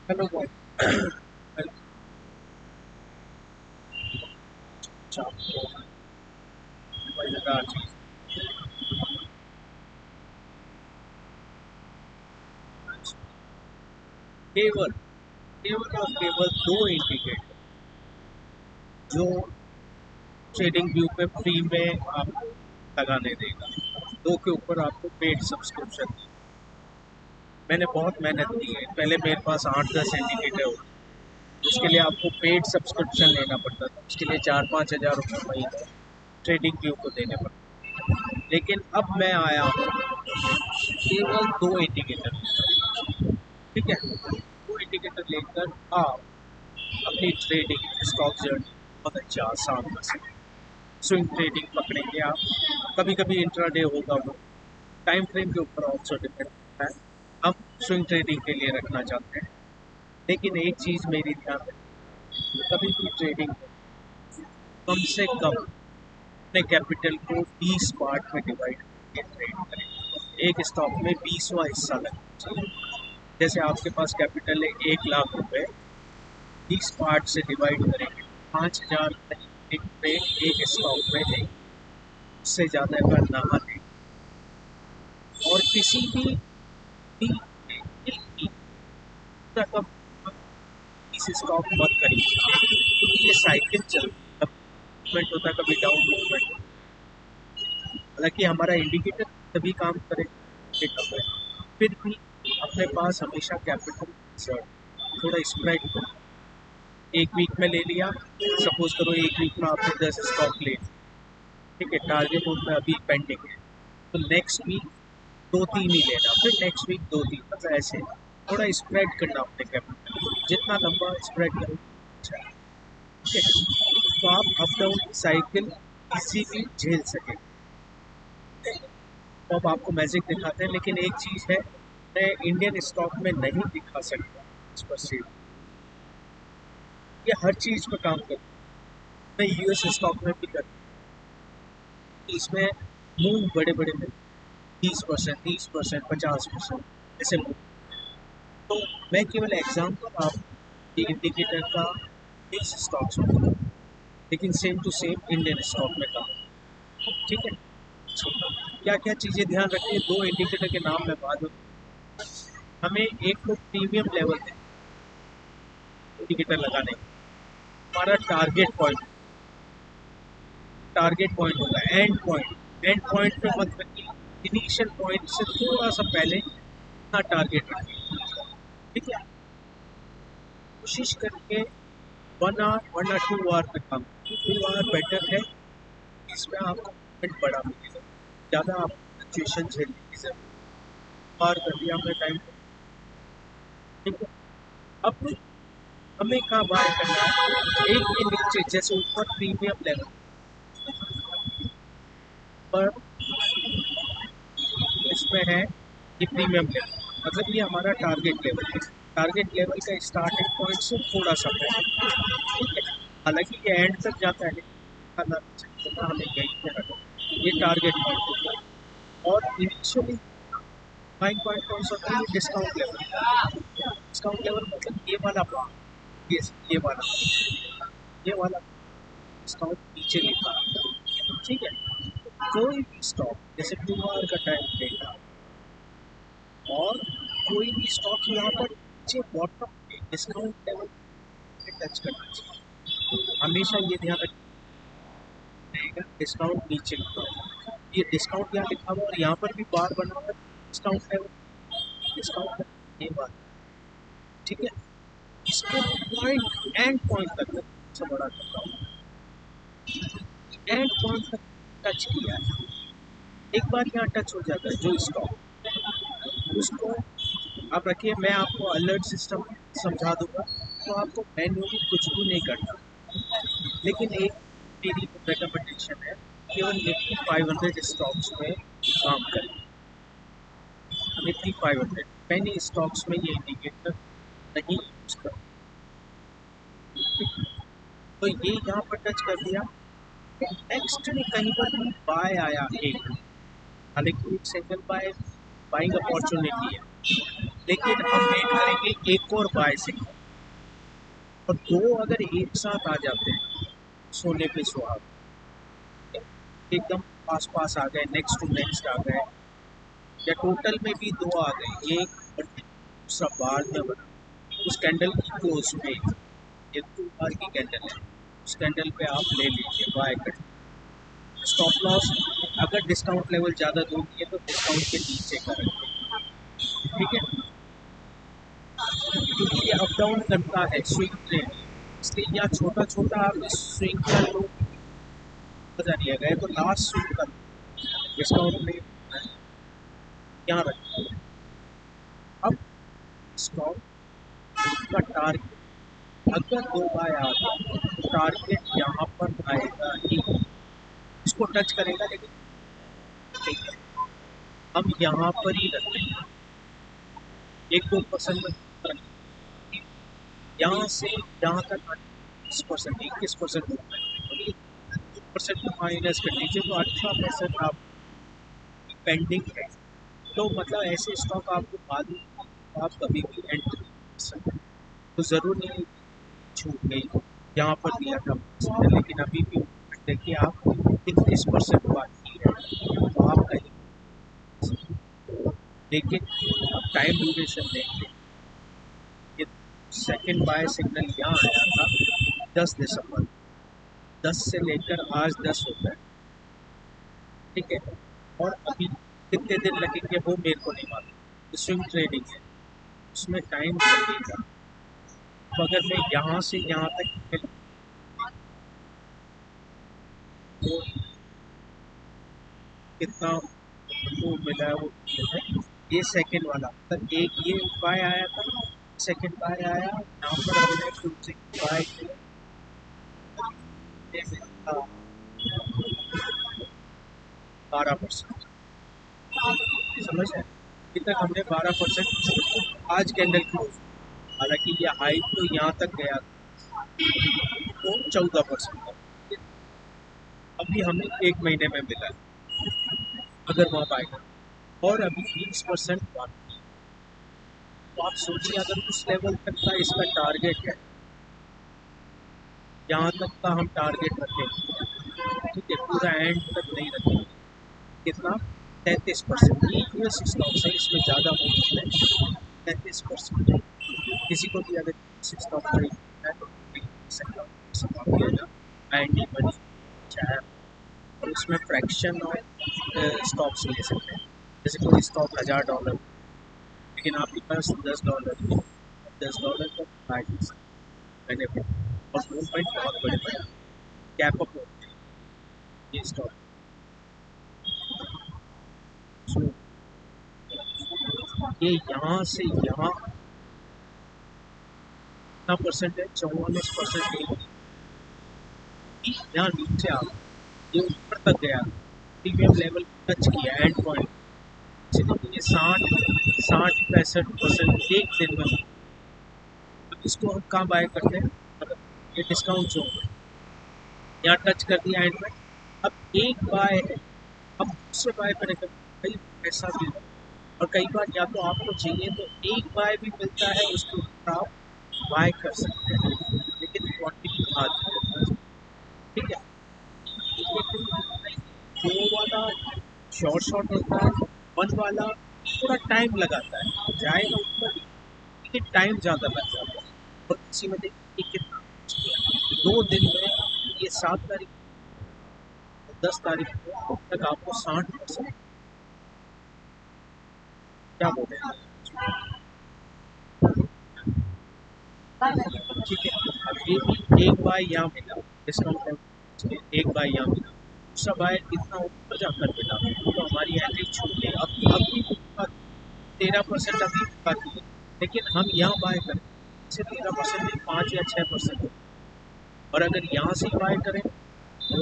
Hello भाई। मजेदार चीज। केवल केवल और केवल दो इंडिकेटर जो ट्रेडिंग व्यू पे फ्री में आप लगाने देगा। दो के ऊपर आपको पेड सब्सक्रिप्शन। मैंने बहुत मेहनत की है, पहले मेरे पास 8-10 इंडिकेटर होते। उसके लिए आपको पेड सब्सक्रिप्शन लेना पड़ता था, उसके लिए 4-5 हज़ार रुपये महीने ट्रेडिंग व्यू को देने पड़ते। लेकिन अब मैं आया हूँ केवल दो इंडिकेटर, ठीक है। दो इंडिकेटर लेकर आप अपनी ट्रेडिंग स्टॉक जर्नी बहुत अच्छा आसान कर सकते। स्विंग ट्रेडिंग पकड़ेंगे आप, कभी कभी इंट्राडे होगा, वो टाइम फ्रेम के ऊपर ऑल्सो डिपेंड करता है। हम स्विंग ट्रेडिंग के लिए रखना चाहते हैं, लेकिन एक चीज़ मेरी ध्यान रखें, कभी भी ट्रेडिंग कम से कम अपने कैपिटल को 20 पार्ट में डिवाइड करके ट्रेड करें। एक स्टॉक में 20वां हिस्सा लगना चाहिए। जैसे आपके पास कैपिटल है 1 लाख रुपए, 20 पार्ट से डिवाइड करेंगे 5,000 एक ट्रेड एक स्टॉक में है। उससे ज़्यादा करना है और किसी भी रकम इस स्टॉक मत खरीदिए, क्योंकि ये साइकिल चलती है, कभी मूवमेंट होता है, कभी डाउन मूवमेंट। हालांकि हमारा इंडिकेटर तभी काम करेगा, फिर भी अपने पास हमेशा कैपिटल रिजर्व थोड़ा स्प्रेड करो। एक वीक में ले लिया, सपोज करो एक वीक में आपने 10 स्टॉक ले, ठीक है, टारगेट उनमें अभी पेंडिंग है, तो नेक्स्ट वीक दो तीन ही लेना, फिर नेक्स्ट वीक दो तीन, बस ऐसे थोड़ा स्प्रेड करना अपने कैपिटल, जितना लंबा स्प्रेड करें अच्छा है, ठीक है। तो आप अप डाउन साइकिल इजीली झेल सकें। तो अब आपको मैजिक दिखाते हैं, लेकिन एक चीज़ है, मैं इंडियन स्टॉक में नहीं दिखा सकता इस पर से। ये हर चीज़ पर काम करता है, मैं यूएस स्टॉक में भी करता हूँ, इसमें मूव बड़े बड़े में 20%, 30%, 50% ऐसे मूव। तो मैं केवल एग्जाम्पल आप इंडिकेटर का इस स्टॉक्स में, लेकिन same to same Indian stock में काम, ठीक है। क्या क्या चीज़ें ध्यान रखिए, दो इंडिकेटर के नाम मैं बाद में। हमें एक तो प्रीमियम लेवल है इंडिकेटर लगाने का, हमारा टारगेट पॉइंट होगा, एंड पॉइंट पे मत रखिए, इनिशियल पॉइंट से थोड़ा सा पहले अपना टारगेट रखिए, ठीक है। कोशिश करके 1 आवर वरना 2 आवर पे काम, 2 आवर बेटर है, इसमें आपको पेमेंट बड़ा मिलेगा, ज़्यादा आप सिचुएशन झेलने की जरूरत। पार कर दिया हमने टाइम, ठीक है। अब हमें कहाँ बाय करना है, एक के नीचे जैसे ऊपर प्रीमियम लेवल पर इसमें है, ये प्रीमियम लेवल मतलब ये हमारा टारगेट लेवल है। टारगेट लेवल का स्टार्टिंग पॉइंट से थोड़ा सा पहले, ठीक है। हालांकि ये एंड तक जाता है, लेकिन हमें यहीं पे रखो, ये टारगेट पॉइंट होता है। और इनिशियली बाइंग पॉइंट कौन सा होता है, डिस्काउंट लेवल। डिस्काउंट लेवल मतलब ये वाला पॉइंट, ये वाला, ये वाला डिस्काउंट नीचे लिखा है, ठीक है। कोई भी स्टॉक जैसे 2 आवर का टाइम देगा, और कोई भी स्टॉक यहाँ पर नीचे बॉटम पे डिस्काउंट लेवल पे टच करना चाहिए। हमेशा ये ध्यान रखिएगा, डिस्काउंट नीचे लिखा हुआ, ये डिस्काउंट यहाँ लिखा हुआ और यहाँ पर भी बार बना हुआ डिस्काउंट लेवल, डिस्काउंट ये बात, ठीक है। इसको पॉइंट एंड पॉइंट तक सबसे बड़ा करता हूँ, एंड पॉइंट तक टच किया है, एक बार यहाँ टच हो जाता है जो स्टॉक, उसको आप रखिए, मैं आपको अलर्ट सिस्टम समझा दूंगा, तो आपको मैन्युअली कुछ भी नहीं करना। लेकिन एक मेरी रिकमेंडेशन है, केवल निफ्टी 500 स्टॉक्स में काम करें। निफ्टी 500 मैंने स्टॉक्स में ये इंडिकेटर नहीं यूज कर, तो ये यहाँ पर टच कर दिया, नेक्स्ट में कहीं पर भी बाय आया एक, हालांकि एक सिंगल बाइंग अपॉर्चुनिटी है, लेकिन हम वेट करेंगे एक और बाय सिग्नल, और दो अगर एक साथ आ जाते हैं सोने पे सुहाग, एकदम पास पास आ गए, नेक्स्ट टू नेक्स्ट आ गए, या टोटल में भी दो आ गए, एक और दूसरा बाद में बना, उस कैंडल की क्लोज में ये 2 बार की कैंडल है, उस कैंडल पे आप ले लीजिए बाय कर। स्टॉप लॉस अगर डिस्काउंट लेवल ज़्यादा दूर है तो डिस्काउंट के नीचे का रखें, ठीक है, क्योंकि ये अप डाउन करता है स्विंग ट्रेड, इसलिए यहाँ छोटा छोटा आप इस स्विंग का लो मजा नहीं आ गया तो लास्ट स्विंग का डिस्काउंट में यहाँ रखें। अब स्टॉप का टारगेट अगर 2 बाय आ गया तो टारगेट यहाँ पर आएगा ही, इसको टच करेगा लेकिन ठीक है, हम यहाँ पर ही रखते हैं 1-2% में, यहाँ से यहाँ तक 20%, 21% 2% माइनस कर लीजिए तो 18% आप पेंडिंग है, तो मतलब ऐसे स्टॉक आपको मालूम आप कभी भी एंटर कर सकते हैं। तो ज़रूर नहीं छूट गई, यहाँ पर दिया था लेकिन अभी भी देखिए आप 21% बाकी है, तो आप कहीं, लेकिन अब टाइम ड्यूरेशन देंगे, ये सेकेंड बाय सिग्नल यहाँ आया था 10 दिसंबर, 10 से लेकर आज 10 होता है, ठीक है, और अभी कितने दिन लगेंगे वो मेरे को नहीं मालूम, स्विंग ट्रेडिंग है उसमें टाइम लगेगा। तो अगर मैं यहाँ से यहाँ तक वो कितना वो मिला है वो है, ये सेकंड वाला मतलब एक ये बाय आया था, सेकंड बाय आया यहाँ पर हमने फिर बाय किया, ये मिला 12%, समझ है, अभी तक हमने 12% आज कैंडल क्लोज, हालांकि ये हाई तो यहाँ तक गया तो 14%, अभी हमें 1 महीने में मिला है अगर वहाँ पाएगा, और अभी 20% बाकी, तो आप सोचिए अगर उस लेवल तक का इसका टारगेट है, यहाँ तक का हम टारगेट रखें, ठीक है, पूरा एंड तक नहीं रखेंगे, कितना 33%, यूएस स्टॉक्स है इसमें ज़्यादा मूवमेंट है, 33%, किसी को भी अगर स्टॉक खरीदना है तो एंड मनी चाहे, और उसमें फ्रैक्शन और स्टॉक्स ले सकते हैं, जैसे कोई स्टॉक $1000 लेकिन आपके पास $10 है, $10 का बाय कर सकते हैं बेनिफिट, और मूवमेंट बहुत बड़े बड़े कैप अप होते हैं ये स्टॉक। ये यहाँ से यहाँ कितना परसेंट है, 44%, यहाँ नीचे आ ये ऊपर तक गया, प्रीमियम लेवल टच किया एंड पॉइंट, ये 60-65% एक दिन में, इसको हम कहाँ बाय करते हैं, मतलब ये डिस्काउंट जो यहाँ टच कर दिया एंड में, अब एक बाय है, अब दूसरे बाय करेंगे कई पैसा भी, और कई बार या तो आपको चाहिए तो एक बाय भी मिलता है, उसके ऊपर आप बाय कर सकते हैं, लेकिन क्वांटिटी आती है, ठीक है, दो वाला शॉर्ट शॉर्ट होता है, वन वाला थोड़ा टाइम लगाता है, जाएगा ऊपर लेकिन टाइम ज़्यादा लग जाता है, और इसी में देखिए कितना 2 दिन में, ये 7 तारीख 10 तारीख को तक आपको 60%, क्या बोल रहे हैं, ठीक है, अब ये भी एक बाय यहाँ मिला डिस्काउंट, एक बाय यहाँ मिला, दूसरा बाय कितना ऊपर जाकर मिला, तो हमारी एंट्री छूट गई, अब भी 13% अभी बाकी है, लेकिन हम यहाँ बाय करें इसे 13% नहीं 5 या 6%, और अगर यहाँ से बाय करें तो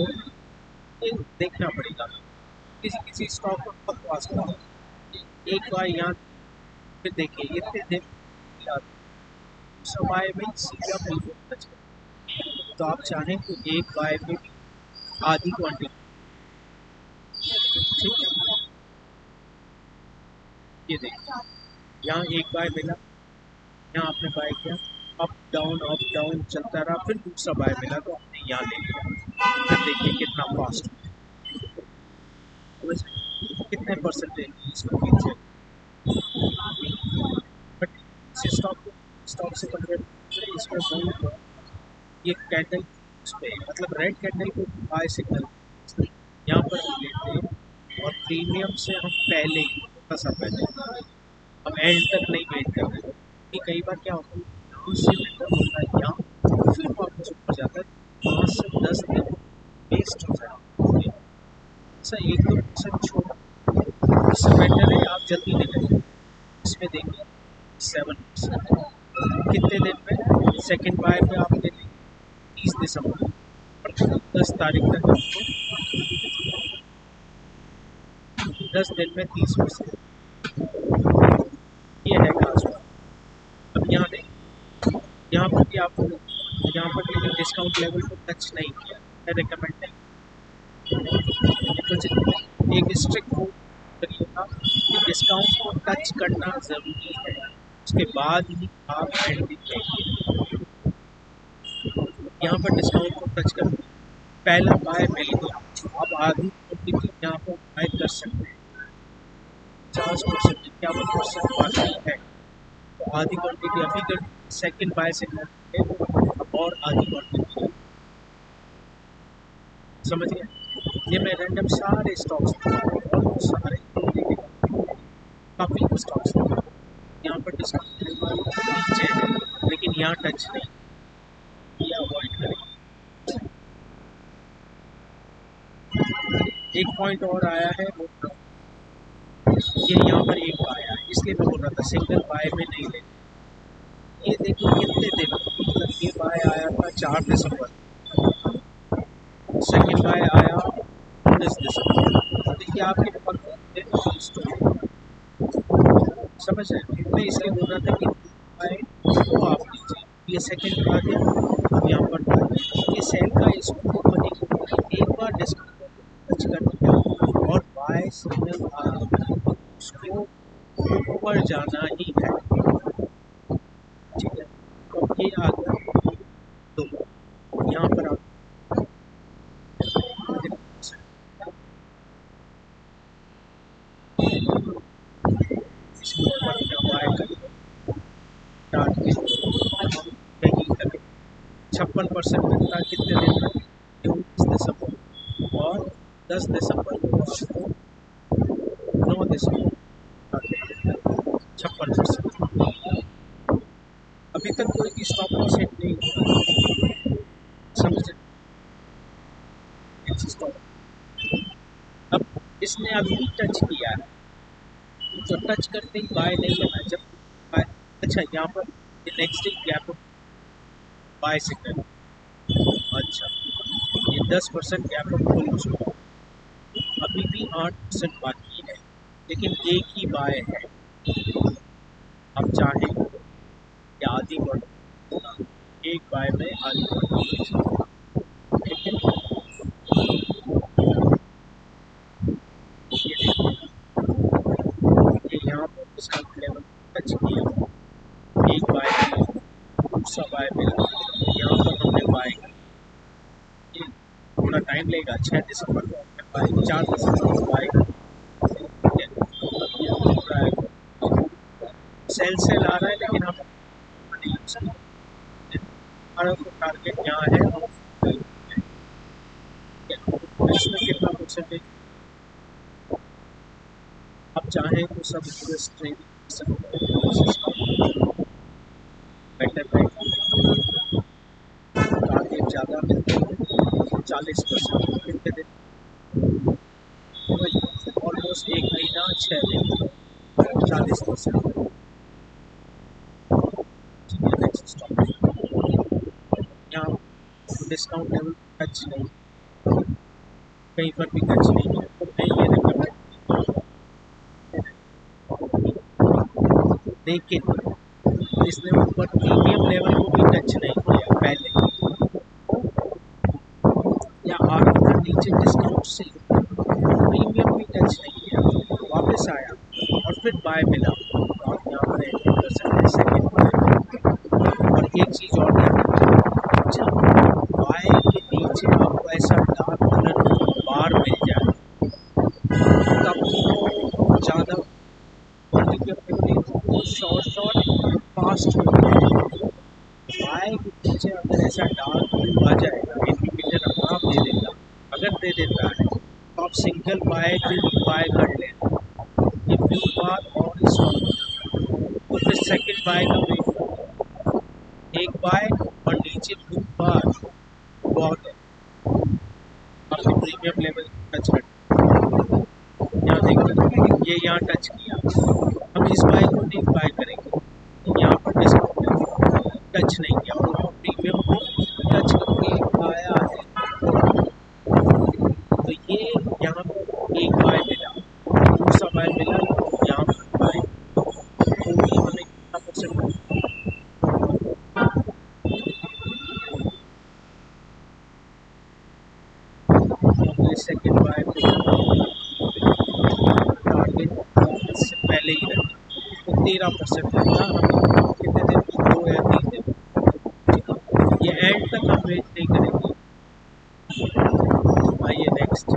ये देखना पड़ेगा, किसी किसी स्टॉक पर बकवास करा, एक बार यहाँ फिर देखिए इतने दिन बाय में सीधा बिल्कुल टच करें, तो आप चाहें तो एक बाय में भी आधी क्वांटिटी, ठीक है, ये देखिए यहाँ एक बाय मिला, यहाँ आपने बाय किया, अप डाउन चलता रहा, फिर दूसरा बाय मिला तो आपने यहाँ ले लिया। फिर देखिए कितना फास्ट कितने परसेंटेज इसको पीछे, बट इस स्टॉक से कंपेयर इसमें बहुत ये कैंडल उस पे मतलब रेड कैंडल को बाय सिग्नल यहाँ पर हम लेते हैं और प्रीमियम से हम पहले ही थोड़ा सा पहले, हम एंड तक नहीं वेट कर रहे कि कई बार क्या होता है यहाँ से बेटर होता है यहाँ फिर वापस ऊपर जाता है 5 से 10 दिन वेस्ट हो जाता है। ऐसा 1-2% छोड़ा इससे बेटर है आप जल्दी निकलिए। इसमें देखिए 7% कितने दिन में सेकेंड बाय पे आप ले लेंगे 30 दिसंबर और 10 तारीख तक आपको 10 दिन में 30% ये है खास बात। अब यहाँ देख यहाँ पर भी आपको यहाँ पर लेकिन डिस्काउंट लेवल को टच नहीं किया, मैं रिकमेंड नहीं एक स्ट्रिक्ट रूल करिएगा कि डिस्काउंट को टच करना ज़रूरी है, उसके बाद ही आप एंट्री करिए। यहाँ पर डिस्काउंट को टच कर पहला बाय मिल गया, आप आधी क्वांटिटी यहाँ पर बाय कर सकते हैं, 50% 51% बाकी है तो आधी क्वांटिटी अभी कर सेकेंड बाय से और आधी क्वांटिटी समझ गए। ये मैं रैंडम सारे स्टॉक्स सारे काफ़ी स्टॉक्स यहाँ पर डिस्काउंट नीचे है लेकिन यहाँ टच नहीं, ये अवॉइड करें। एक पॉइंट और आया है वो ये यहाँ पर एक बाय आया इसलिए मैं बोल रहा था सिंगल बाय में नहीं लेना। ये देखो कितने दिन मतलब ये बाय आया था 4 दिसंबर, सेकेंड बाय आया 19 दिसंबर, देखिए आपके समझ रहे मैं इसलिए बोल रहा था कि बाय तो आप लीजिए। ये सेकेंड आ गया अब यहाँ पर ये सेल का इसको बनी एक बार डिस्काउंट टच करने और बाय सिग्नल आ उसको ऊपर जाना ही है, ठीक है। तो ये आ गया तो यहाँ पर आप बाय करें टारगेट नहीं करें 56% मिलता है कितने दिन में 19 दिसंबर और 10 दिसंबर को आपको 9 दिसंबर 56%। अभी तक कोई स्टॉक लॉस हिट नहीं हुआ, समझ स्टॉक अब इसने अभी टच किया है तो टच करते ही बाय नहीं लेना जब बाय अच्छा यहाँ पर next day gap buy signal अच्छा ये 10% गैप अप खुल चुका अभी भी 8% बाकी है लेकिन एक ही बाय है। आप चाहें कि आधी क्वार्टर एक बाय में आधी क्वार्टर लेकिन ये यहाँ पर डिस्काउंट लेवल टच किया एक बाय मिला दूसरा बाय मिला यहाँ पर हमने बाय ये थोड़ा टाइम लेगा 6 दिसंबर को हमने बाय 4 दिसंबर को बाय सेल आ रहा है लेकिन हम हमारा टारगेट यहाँ है इसमें कितना परसेंटेज आप चाहें तो सब यूएस ट्रेडिंग बेटर टारगेट ज़्यादा मिलते हैं 40% कितने दिन ऑलमोस्ट एक महीना 6 दिन 40%। यहाँ डिस्काउंट लेवल टच नहीं कहीं पर भी टच नहीं है तो मैं ये रिकमेंड लेकिन इसने ऊपर प्रीमियम लेवल को भी टच नहीं किया पहले या आगे नीचे डिस्काउंट से प्रीमियम भी टच नहीं किया वापस आया और फिर बाय मिला आप यहाँ पर एक चीज़ और ध्यान रखिए, जब बाय के नीचे आपको ऐसा डार्क कलर बार मिल जाए तब तो ज़्यादा शॉर्ट फास्ट बाय के नीचे अगर ऐसा डार्क ब्लू आ जाएगा इंडिकेटर अपना आप दे देगा। अगर दे देता है तो आप सिंगल बाय बाय कर लें, ये ब्लू बार और स्मॉल, तो फिर सेकंड बाय का वेट करें, एक बाय और नीचे ब्लू बार बहुत है, आपने प्रीमियम लेवल टच कर, यहाँ देखिए ये यहाँ टच किया, हम इस बाय को नहीं बाय करेंगे, यहाँ पर डिस्काउंट टच नहीं किया और प्रीमियम को टच करके आया है, तो ये यहाँ पर एक बाय मिला, दूसरा बाय मिला, यहाँ पर बाय, तो भी हमें कितना परसेंट सेकेंड बाय टारगेट इससे पहले ही रखा तो 13% रहता, हमें कितने दिन 2 या 3 दिन, ये एंड तक हम वेट नहीं करेंगे। आइए नेक्स्ट,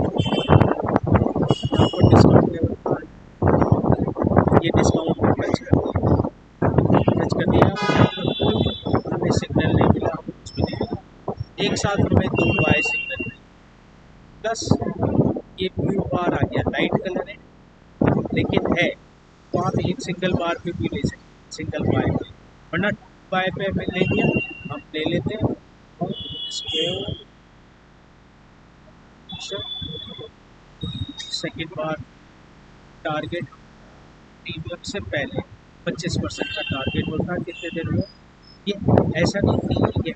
यहाँ पर डिस्काउंट लेवल था, ये डिस्काउंट को टच कर दिया, यहाँ पर हमें सिग्नल नहीं मिला, कुछ भी नहीं मिला, एक साथ हमें 2 बाय सिग्नल मिले, प्लस ये ब्लू बार आ गया, लाइट कलर है लेकिन है, तो आप एक सिंगल बार पे भी ले सकते, सिंगल बाय पे, वरना बाय पे हमें ले लिया, हम ले लेते हैं और इसको सेकेंड बार टारगेट प्रीमियम से पहले 25% का टारगेट होता है कितने देर में, ये ऐसा नहीं कि ये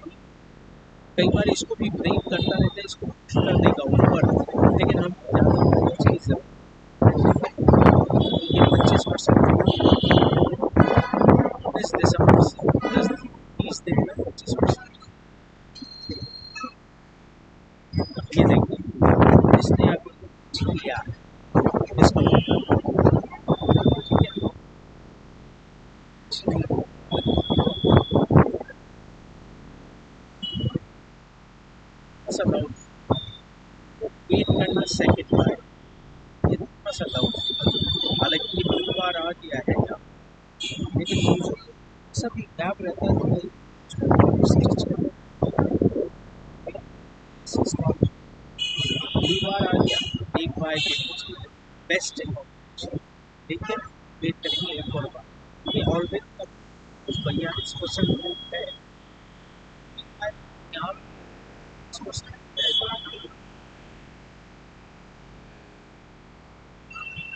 कई बार इसको भी ब्रेक करता रहता है, इसको पुश कर देगा ऊपर, लेकिन हम चीज़ ये 25% इस दिसंबर से 30 दिन में 25%, ये देखिए इसने अभी किया इसका ऐसा डाउट वेट करना सेकेंड बार, ये थोड़ा सा डाउट, हालांकि ये ब्लू बार आ गया है यहाँ, लेकिन सभी गैप रहता है तो ब्लू बार आ गया, एक बार के नीचे बेस्ट है, ठीक है, वेट करेंगे एक और बार, ये ऑलवेज कुछ 42% है, यहाँ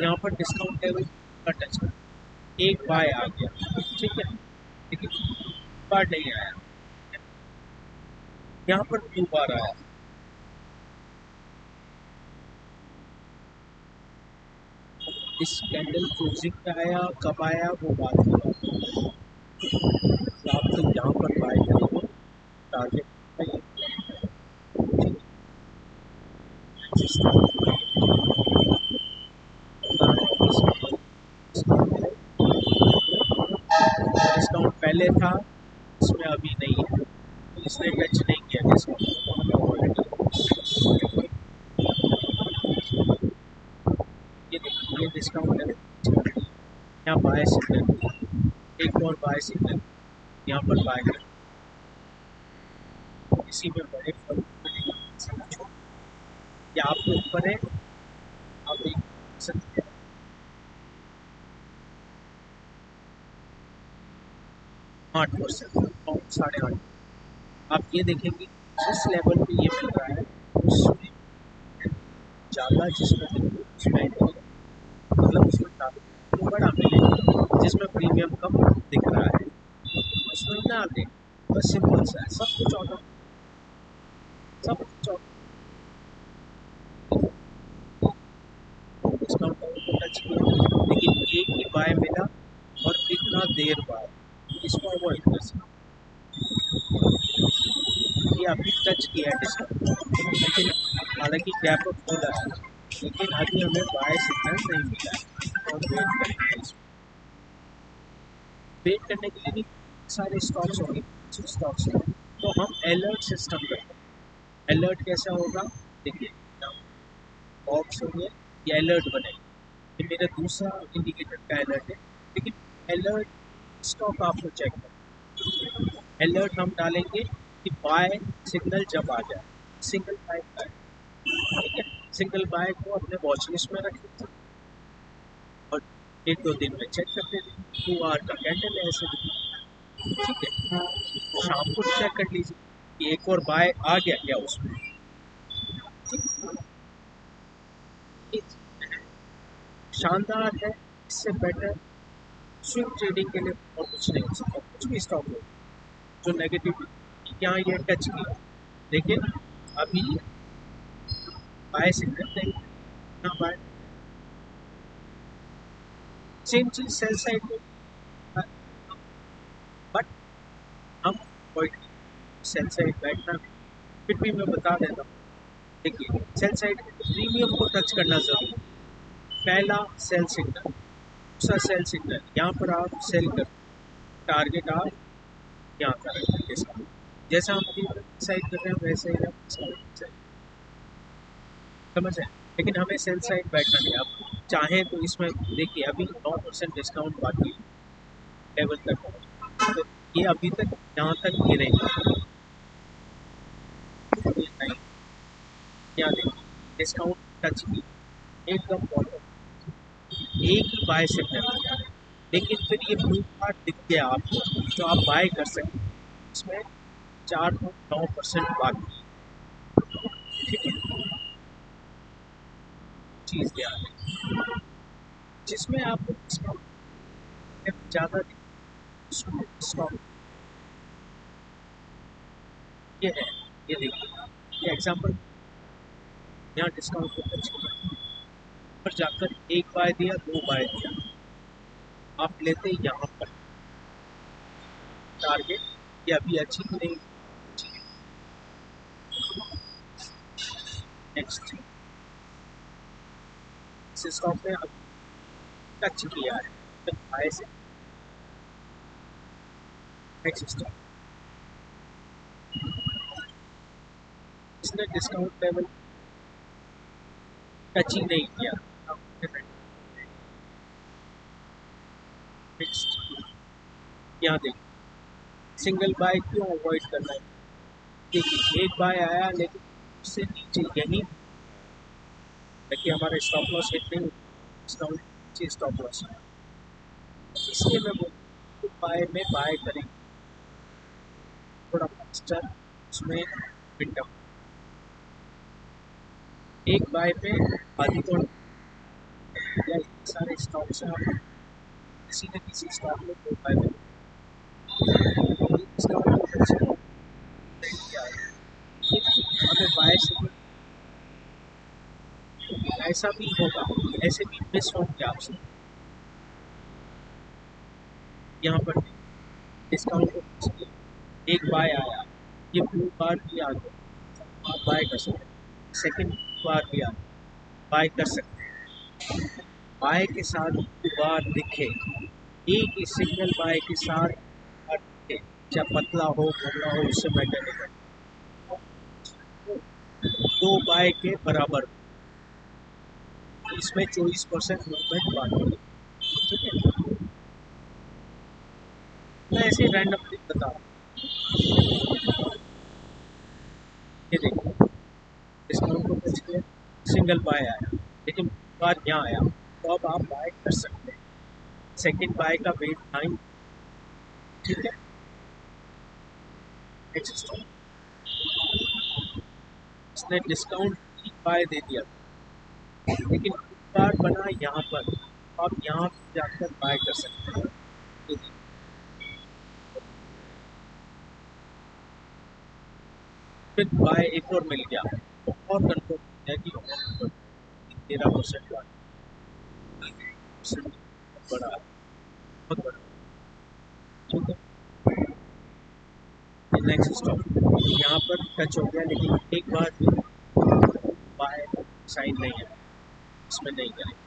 यहाँ पर डिस्काउंट लेवल का टच कर, एक बाय आ गया, ठीक है, लेकिन बार नहीं आया, यहाँ पर 2 बार आया, इस कैंडल क्लोजिंग पे आया, कब आया वो बात की बात है, तो आप तो यहाँ पर बाय करेंगे टारगेट डिस्काउंट पहले था, इसमें अभी नहीं है, इसने टच नहीं किया डिस्काउंट, ये डिस्काउंट है, यहाँ बाय सिग्नल, एक और बाय सिग्नल, यहाँ पर बाय कर, इसी में बड़े फल या आपके ऊपर है, आप एक सकते हैं 8% और 8.5, आप ये देखेंगे जिस लेवल पे ये मिल रहा है उसमें ज़्यादा, जिसमें उसमें मतलब उसमें बड़ा मिलेगा, जिसमें प्रीमियम कम दिख रहा है उसमें ना दें, बस सिंपल सा है, सब कुछ ऑटो, सब कुछ ऑटो, डिस्काउंट को टच किया लेकिन एक ही बाय मिला और इतना देर बाद, इसको अवॉइड कर सकते, ये अभी टच किया है डिस्काउंट, लेकिन हालांकि गैप अप खुला है, लेकिन अभी हमें बाय सिग्नल नहीं मिला है और वेट करने के लिए भी सारे स्टॉक्स होंगे, स्टॉक्स हैं, तो हम अलर्ट सिस्टम करते हैं। अलर्ट कैसा होगा, देखिए बॉक्स होंगे, ये अलर्ट बनेगा, ये मेरा दूसरा इंडिकेटर का अलर्ट है। लेकिन अलर्ट स्टॉक आपको चेक करना, अलर्ट हम डालेंगे कि बाय सिग्नल जब आ जाए, सिंगल बाय का है, ठीक है। सिंगल बाय को अपने वॉच लिस्ट में रख लीजिए और एक दो दिन में चेक करते थे, 2 आवर का कैंडल है ऐसे दिखा, ठीक है। शाम को चेक कर लीजिए कि एक और बाय आ गया क्या उसमें, ठीक है। ये शानदार है, इससे बेटर स्विंग ट्रेडिंग के लिए और कुछ नहीं हो सकता, कुछ भी स्टॉक हो जो नेगेटिव यहाँ ये टच किया, लेकिन अभी बाय सिग्नल नहीं ना बाय, सेम चीज सेल साइड में, बट हम सेल साइड बैठना, फिर भी मैं बता देता हूँ। देखिए सेल साइड प्रीमियम को टच करना जरूरी है, पहला सेल सिग्नल, दूसरा सेल सिग्नल, यहाँ पर आप सेल कर, टारगेट आप यहाँ कर रहे हैं, जैसा हम डिसाइड कर रहे हैं वैसे ही आप समझ रहे हैं। लेकिन हमें सेल साइड बैठना नहीं, आप चाहें तो इसमें देखिए अभी 9% डिस्काउंट बाकी लेवल तक पहुँचा, तो ये अभी तक यहाँ तक गिरेगा, यहाँ देखिए डिस्काउंट टच की एकदम बॉटम, एक ही बाय सिग्नल, लेकिन फिर ये ब्लू कार्ड दिख गया आपको जो आप बाय कर सकते हैं, इसमें 4.9% बाकी, ठीक है। चीज़ ध्यान है जिसमें आपको डिस्काउंट ज़्यादा स्टॉक ये है, ये देखिए ये एग्जांपल, यहाँ डिस्काउंट को टच किया पर जाकर एक बाय दिया, दो बाय दिया, आप लेते यहाँ पर टारगेट, ये अभी अचीव नहीं, नेक्स्ट इस स्टॉक में अभी टच किया है तो बाय से नेक्स्ट स्टॉक, इसने डिस्काउंट लेवल टच ही नहीं किया, नेक्स्ट यहाँ देखिए सिंगल बाय क्यों अवॉइड करना है, देखिए एक बाय आया लेकिन उससे नीचे यही, देखिए हमारे स्टॉप लॉस हिट नहीं, डिस्काउंट नीचे स्टॉप लॉस है, इसलिए मैं बोलूँ बाय में बाय करें थोड़ा फास्टर, उसमें विंडो एक बाय पे आधी तो या सारे स्टॉक से आप किसी न किसी स्टॉक में दो बाय में स्टॉक हमें बाय से ऐसा भी होगा, ऐसे भी मिस होंगे आपसे, यहाँ पर डिस्काउंट एक बाय आया, ये ब्लू बार भी आ गया, आप बाय कर सकते हैं, सेकंड बार भी आ बाय कर सकते हैं, बाय के साथ ब्लू बार दिखे, एक ही सिंगल बाय के साथ दिखे, चाहे पतला हो मोटा हो उससे मैटर नहीं करता, दो बाय के बराबर, इसमें 24% मूवमेंट बाकी है, ठीक है। मैं ऐसे रैंडमली बता रहा हूँ, ये देखो डिस्काउंट को टच किया, सिंगल बाय आया, लेकिन बार यहाँ आया तो अब आप बाय कर सकते हैं, सेकंड बाय का वेट टाइम, ठीक है। नेक्स्ट स्टॉक इसने डिस्काउंट की बाय दे दिया, लेकिन बार बना यहाँ पर, आप यहाँ जाकर बाय कर सकते हैं, फिर बाय एक और मिल गया और कंफर्म हो गया कि 13% बड़ा है, बहुत बड़ा, ठीक है। नेक्स्ट स्टॉक यहाँ पर टच हो गया, लेकिन एक बार बाय साइन नहीं है, इसमें नहीं करेंगे,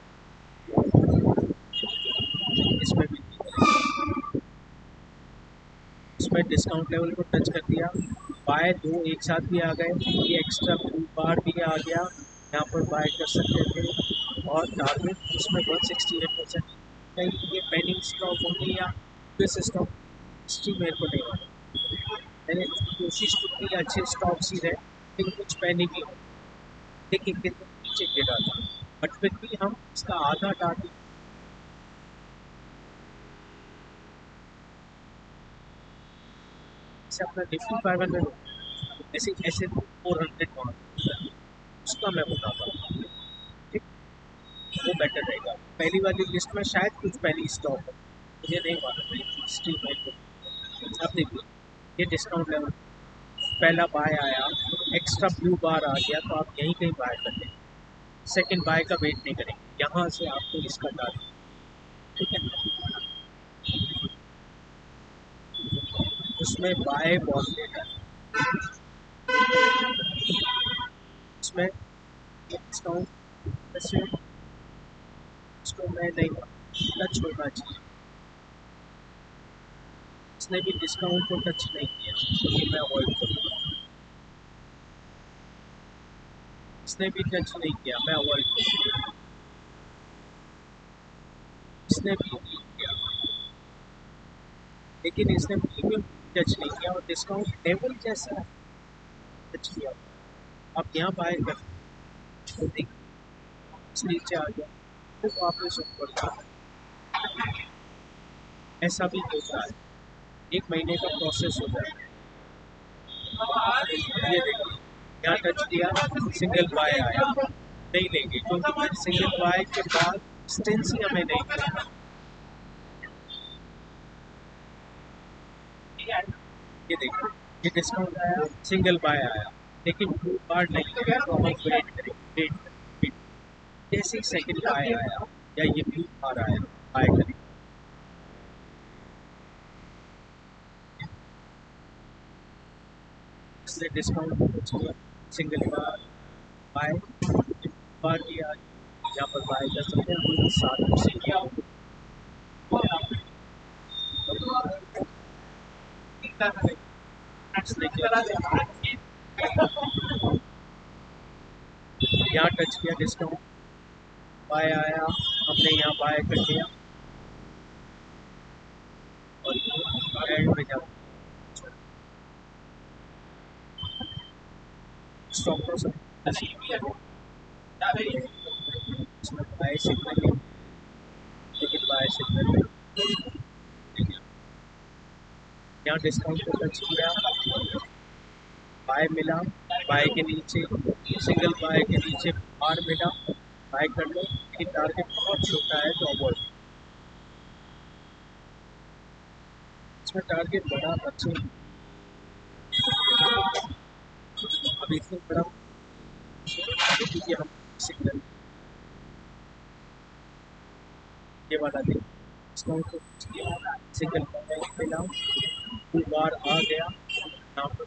इसमें भी नहीं करेंगे, इसमें डिस्काउंट लेवल को टच कर दिया, बाय दो एक साथ भी आ गए, ये एक्स्ट्रा बार भी आ गया, यहाँ पर बाय कर सकते थे। और टारगेट इसमें 168%, कहीं ये पेनिंग स्टॉक होंगे या फिर स्टॉक हिस्ट्री मेरे को नहीं मालूम। मैंने कोशिश की थी अच्छे स्टॉक्स ही रहे, लेकिन कुछ पेनिंग ही देखिए कितने नीचे गिरा था, बट फिर भी हम इसका आधा टारगेट से अपना निफ्टी 500 ऐसे ऐसे 400 वहाँ उसका मैं बताता हूँ, ठीक, वो बेटर रहेगा। पहली वाली लिस्ट में शायद कुछ पहली स्टॉक है, मुझे नहीं मालूम है हिस्ट्री में तो। अब देखिए ये डिस्काउंट लेवल पहला बाय आया, एक्स्ट्रा ब्लू बार आ गया, तो आप यहीं कहीं बाय कर लेंगे, सेकंड बाय का वेट नहीं करेंगे, यहाँ से आपको इसका टारगेट, ठीक है। उसमें बाय बहुत लेट है, उसमें डिस्काउंट वैसे उसको मैं नहीं टच होना चाहिए, इसने भी डिस्काउंट को टच नहीं किया तो ये मैं अवॉइड करूँगा, इसने भी टच नहीं किया मैं अवॉइड करूँगा, इसने भी नहीं किया, लेकिन इसने प्रीमियम टच नहीं किया और डिस्काउंट लेवल जैसा टच किया। आप यहाँ बाय कर तो देखिए नीचे आ गया, फिर वापस ऊपर था, ऐसा भी होता है, एक महीने का प्रोसेस होता है। ये देखिए यहाँ टच किया, सिंगल बाय आया, नहीं लेंगे क्योंकि फिर सिंगल बाय के बाद स्टेंस ही हमें नहीं करना। ये देखिए ये डिस्काउंट आया, सिंगल बाय आया, लेकिन ब्लू बार नहीं लगा, तो हम वेट करेंगे, वेट जैसे ही सेकंड बाय आया या ये ब्लू बार आया बाय करेंगे, इसलिए डिस्काउंट होना चाहिए, सिंगल बार बाय बार भी आ यहाँ पर बाय कर सकते हैं हम साथ से किया यहाँ टच किया, डिस्काउंट बाय आया, हमने यहाँ बाय कर लिया और एंड में जाओ स्टॉप लॉस इसमें बाय सिग्नल, लेकिन बाय सिग्नल यहाँ डिस्काउंट को टच किया, बाय मिला, बाय के नीचे सिंगल बाय के नीचे बार मिला, बाय कर लो, लेकिन टारगेट बहुत छोटा है तो अवॉइड, इसमें टारगेट बड़ा अच्छे अभी इतनी बड़ा क्योंकि हम सिग्नल ये वाला दें डिस्काउंट को सिंगल बाय मिला, दो बार आ गया, यहाँ पर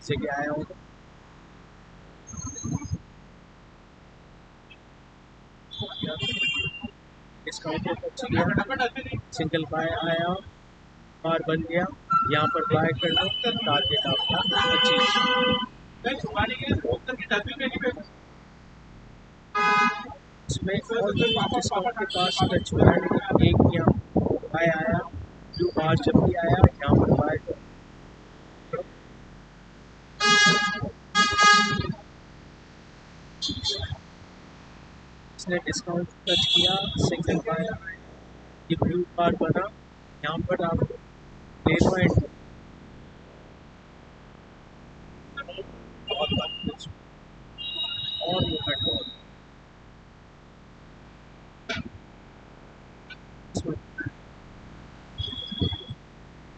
से क्या आया होगा डिस्काउंट को टच किया, सिंगल बाय आया, बार बन गया, यहाँ पर बाय कर लो, टारगेट आपका अचीव। इसमें और भी डिस्काउंट के पास टच हुआ है, लेकिन एक यहाँ बाय आया, जो बार जब भी आया यहाँ पर बाय कर, इसने डिस्काउंट टच किया, सिंगल बाय, ये ब्लू बार बना, यहाँ पर आप ले लो एंड और ये कंट्रोल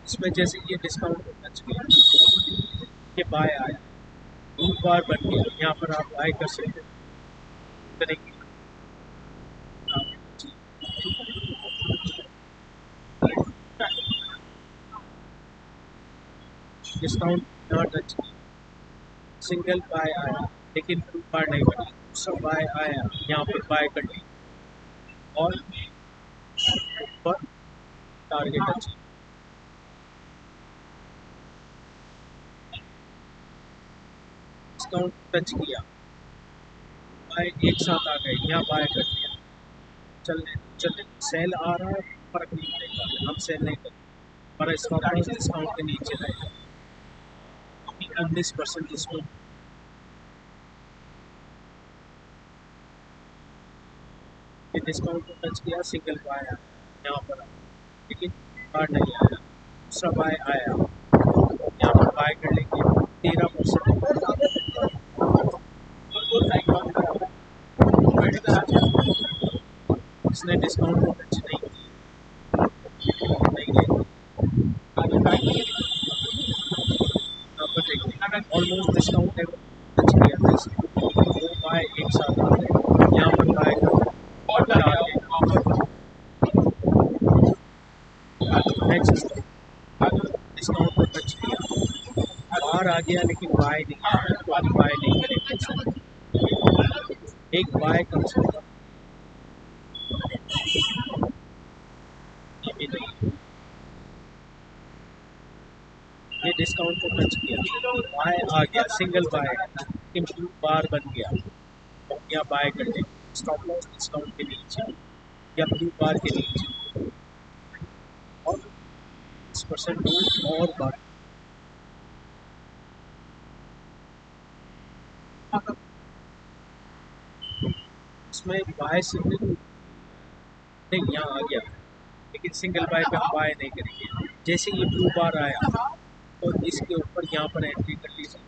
इसमें जैसे ये डिस्काउंट को टच किया, ये बाय आया, ब्लू बार बन गया, यहाँ पर आप बाय कर सकते हैं, करेंगे डिस्काउंट यहाँ टच किया, सिंगल बाय आया, लेकिन ब्लू बार नहीं बना, दूसरा बाय आया, यहाँ पर बाय कर लिया और ऊपर टारगेट अचीव, डिस्काउंट टच किया, बाय एक साथ आ गए, यहाँ बाय कर दिया, चलने चलने सेल आ रहा है, फर्क नहीं पड़ेगा, हम सेल नहीं करें, हमारा स्टॉप लॉस डिस्काउंट के नीचे रहेगा, 19% डिस्काउंट। ये डिस्काउंट को टच किया, सिंगल बाय आया यहाँ पर, लेकिन बार नहीं आया, दूसरा बाय आया, यहाँ पर बाय कर लेंगे 13%। इसने डिस्काउंट को टच नहीं किया, नहीं लेंगे, यहाँ पर देखिए ऑलमोस्ट डिस्काउंट लेवल टच किया था इसने, दो बाय एक साथ आ गए, यहाँ पर बाय कर नेक्स्ट डिस्काउंट को टच किया, बाहर आ गया लेकिन बाय नहीं आया, तो आप बाय नहीं करेंगे, एक बाय कम से कम ये नहीं, ये डिस्काउंट को टच किया, बाय आ गया, सिंगल बाय, लेकिन ब्लू बार बन गया, या बाय कर लेंगे स्टॉप लॉस डिस्काउंट के नीचे या ब्लू बार के नीचे, और 20% और बार इसमें बाय सिग्नल नहीं यहाँ आ गया, लेकिन सिंगल बाय पे हम बाय नहीं करेंगे, जैसे ये ब्लू बार आया तो इसके ऊपर यहाँ पर एंट्री कर लीजिए,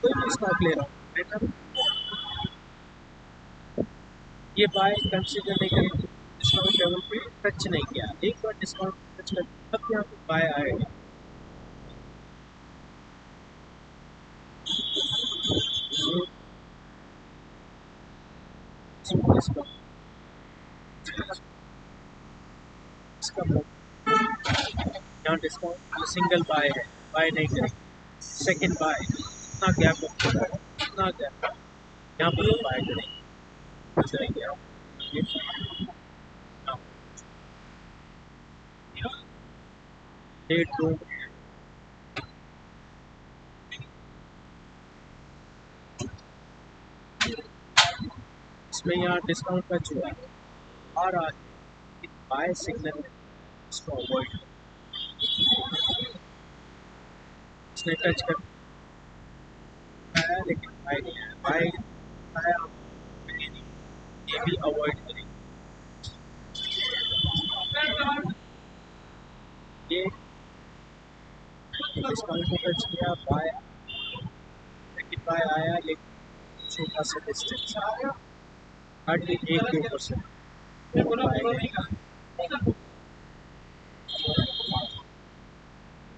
कोई भी स्टॉक ले रहा हूँ बेटर, ये बाय कंसिडर नहीं करेंगे, डिस्काउंट लेवल पे टच नहीं किया, एक बार डिस्काउंट टच कर तब यहाँ पे बाय आएगा, यहाँ डिस्काउंट सिंगल बाय है, बाय नहीं करेंगे, सेकंड बाय इतना गैप इतना गैप, यहाँ पर बाय करेंगे, डेढ़ दो इसमें यहाँ डिस्काउंट टच हुआ और आज बाय सिग्नल इसको अवॉइड, इसने टच कर आया लेकिन बाय नहीं आया, बाय आया ये भी अवॉइड करेंगे, ये डिस्काउंट को टच किया, बाय लेकिन बाय आया, लेकिन छोटा सा डिस्टेंस आया, हार्डली 1-2%,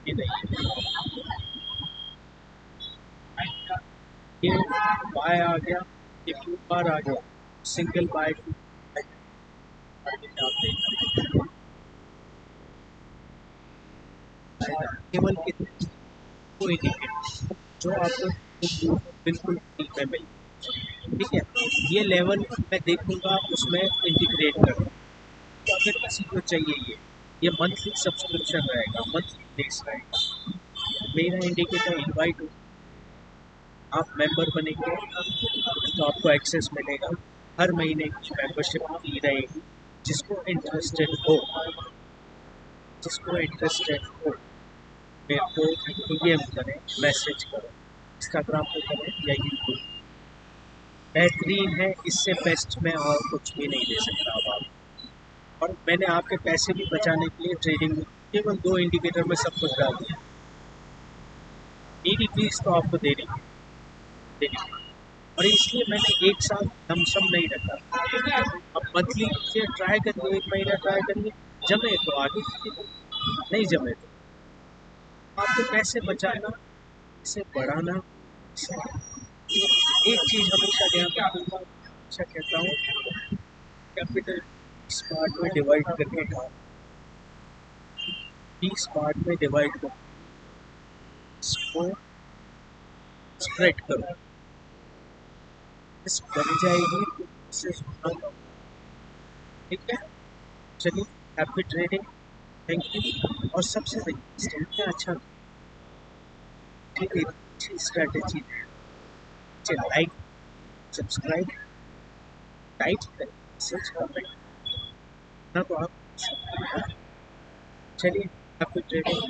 ये नहीं, ये बाय आ गया, ये ब्लू बार आ गया, सिंगल बाय केवल कोई इंडिकेटर जो आपको बिल्कुल ठीक में मिले, ठीक है, ये लेवल मैं देखूंगा उसमें इंटीग्रेट करूँ, तो अगर किसी को चाहिए ये मंथली सब्सक्रिप्शन रहेगा, मंथली बेस रहेगा, मेरा इंडिकेटर इनवाइट हो, आप मेंबर बनेंगे तो आपको एक्सेस मिलेगा, हर महीने की मेंबरशिप फी रहेगी, जिसको इंटरेस्टेड हो मेरे को DM करें, मैसेज करें, इंस्टाग्राम पे करें या यूट्यूब, बेहतरीन है, इससे बेस्ट मैं और कुछ भी नहीं दे सकता अब आप, और मैंने आपके पैसे भी बचाने के लिए ट्रेडिंग में केवल 2 इंडिकेटर में सब कुछ डाल दिया, मेरी फीस तो आपको देनी, और इसलिए मैंने एक साथ लमसम नहीं रखा, अब मंथली से ट्राई करिए, 1 महीना ट्राई करिए, जमे तो आगे, नहीं जमे तो आपको पैसे बचाना, इसे बढ़ाना, एक चीज़ हमेशा ध्यान रखूँगा, हमेशा कहता हूँ कैपिटल स्पार्ट में डिवाइड करके खाओ, 20 पार्ट में डिवाइड करो, इसको स्प्रेड करो, इस बन जाएगी, इसे सुना, ठीक है, चलिए हैप्पी ट्रेडिंग। Thank you. और सबसे बड़ी क्या अच्छा, ठीक है, अच्छी स्ट्रैटेजी है, लाइक, सब्सक्राइब, टाइप करें, सर्च करें ना, तो आप चलिए आपको ट्रेडिंग